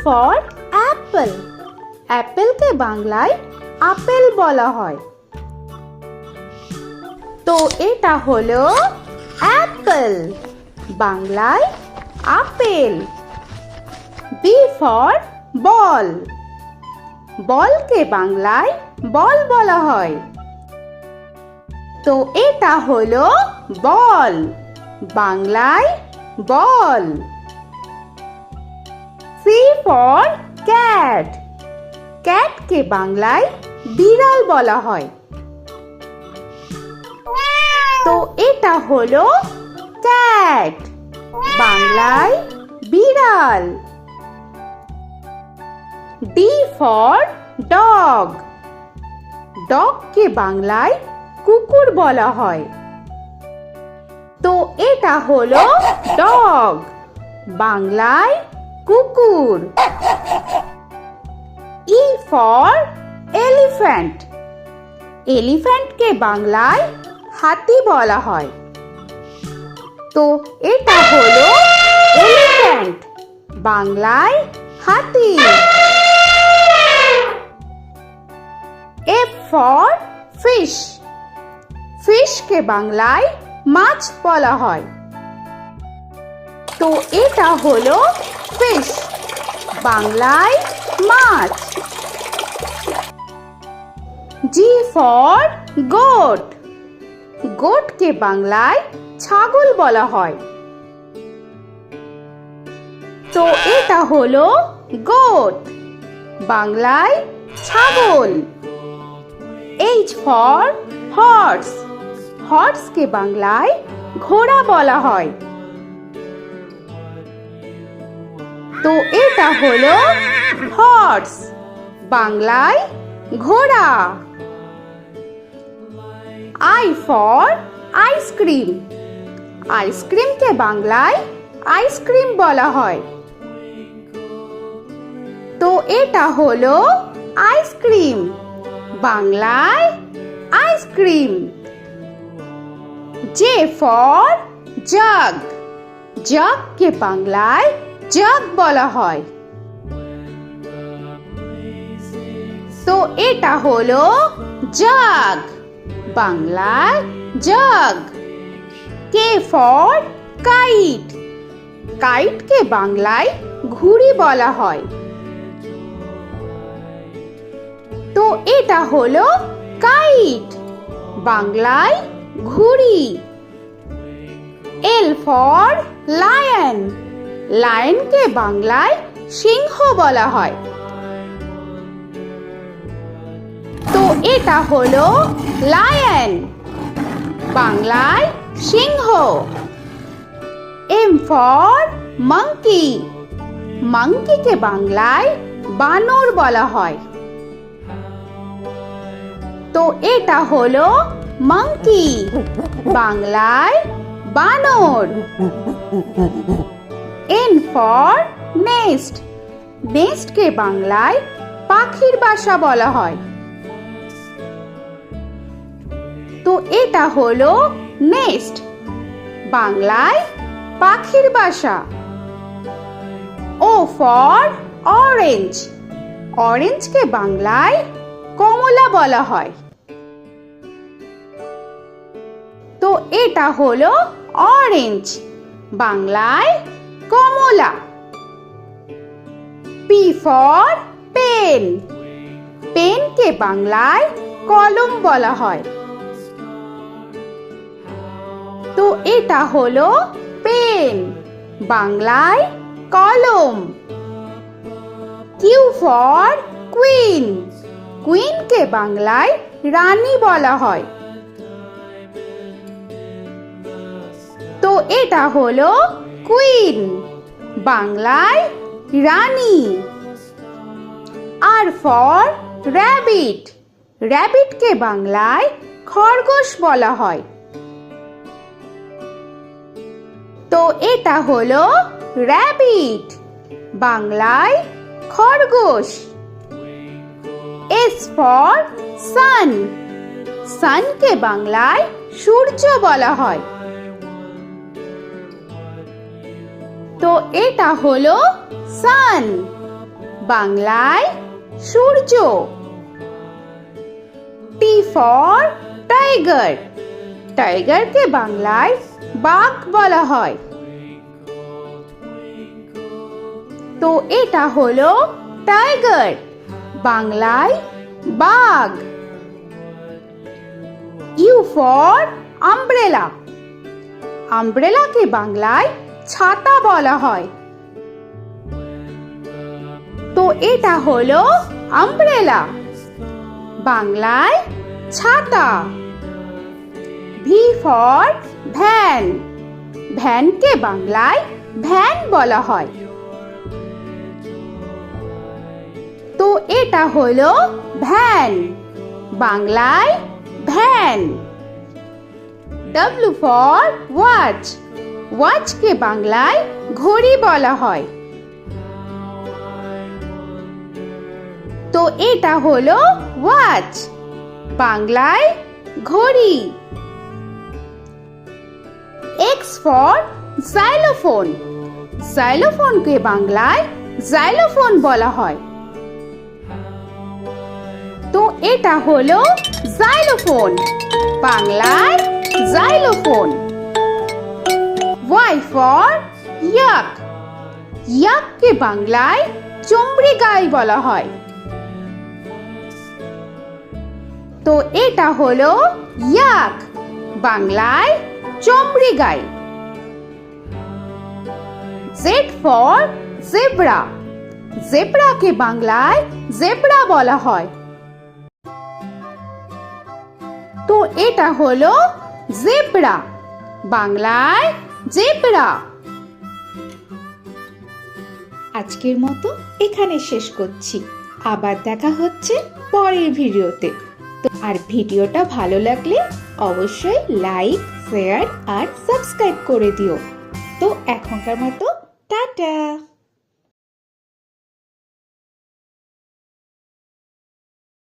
For Apple. অ্যাপেলকে বাংলায় apple বলা হয়। তো এটা হলো অ্যাপল, বাংলায় আপেল। B for ball. বলকে বাংলায় বল বলা হয়। তো এটা হলো বল, বাংলায় বল। C for cat. ক্যাটকে বাংলায় বিড়াল বলা হয়। তো এটা হলো ক্যাট, বাংলায় বিড়াল। D for dog. ডগকে বাংলায় কুকুর বলা হয়। তো এটা হলো ডগ, বাংলায় কুকুর। E for elephant. এলিফ্যান্টকে বাংলায় হাতি বলা হয়। তো এটা হলো এলিফ্যান্ট, বাংলায় হাতি। F for fish. ফিশকে বাংলায় মাছ বলা হয়। তো এটা হলো ফিশ, বাংলায় মাছ। G for goat. গোটকে বাংলায় ছাগল বলা হয়। তো এটা হলো গোট, বাংলায় ছাগল। H for horse. হর্সকে বাংলায় ঘোড়া বলা হয়। তো এটা হলো হর্স, বাংলায় ঘোড়া। I for ice cream. আইসক্রিমকে বাংলায় আইসক্রিম বলা হয়। তো এটা হলো আইসক্রিম, বাংলায় আইসক্রিম। J for jug. জাগকে বাংলায় জাগ বলা হয়। তো এটা হলো জাগ, বাংলায় জাগ। K for kite. কাইটকে বাংলায় ঘুড়ি বলা হয়। তো এটা হলো কাইট, বাংলায় ঘুড়ি। L for lion. লায়নকে বাংলায় সিংহ বলা হয়। তো এটা হলো লায়ন, বাংলায় সিংহ। M for monkey. মাঙ্কিকে বাংলায় বানর বলা হয়। তো এটা হলো মাঙ্কি, বাংলায় বানর। N for nest. নেস্টকে বাংলায় পাখির বাসা বলা হয়। তো এটা হলো নেস্ট, বাংলায় পাখির বাসা। O for orange. অরেঞ্জকে বাংলায় কমলা বলা হয়। তো এটা হলো অরেঞ্জ, বাংলায় কমলা। P for pen. পেনকে বাংলায় কলম বলা হয়। তো এটা হলো পেন, বাংলায় কলম। Q for queen. কুইনকে বাংলায় রানী বলা হয়। তো এটা হলো কুইন, বাংলায় রানী। আর ফর র‍্যাবিট। র‍্যাবিটকে বাংলায় খরগোশ বলা হয়। তো এটা হলো র‍্যাবিট, বাংলায় খরগোশ। S for sun. সানকে বাংলায় সূর্য বলা হয়। তো এটা হলো সান, বাংলায় সূর্য। টি ফর টাইগার, টাইগারকে বাংলায় বাঘ বলা হয়। তো এটা হলো টাইগার, বাংলায় বাঘ। ইউ ফর আমব্রেলা, আমব্রেলাকে বাংলায় ছাতা বলা হয়। তো এটা হলো আমব্রেলা, বাংলায় ছাতা। ভি ফর ভ্যান, ভ্যানকে বাংলায় ভ্যান বলা হয়। তো এটা হলো ভ্যান, বাংলায় ভ্যান। ডব্লিউ ফর ওয়াচ, ওয়াচকে বাংলায় ঘড়ি বলা হয়। তো এটা হলো ওয়াচ, বাংলায় ঘড়ি। এক্স ফর জাইলোফোন, জাইলোফোনকে বাংলায় জাইলোফোন বলা হয়। তো এটা হলো জাইলোফোন, বাংলায় জাইলোফোন। ওয়াই ফর ইয়াক, ইয়াককে বাংলায় চমড়ি গাই বলা হয়। তো এটা হলো ইয়াক, বাংলায় চমড়ি গাই। জেড ফর জেব্রা, জেব্রাকে বাংলায় জেব্রা বলা হয়। তো এটা হলো জেব্রা, বাংলায় জেব্রা। আজকের মতো এখানে শেষ করছি, আবার দেখা হচ্ছে পরের ভিডিওতে। তো আর ভিডিওটা ভালো লাগলে অবশ্যই লাইক, শেয়ার আর সাবস্ক্রাইব করে দিও। তো এখনকার মতো টাটা।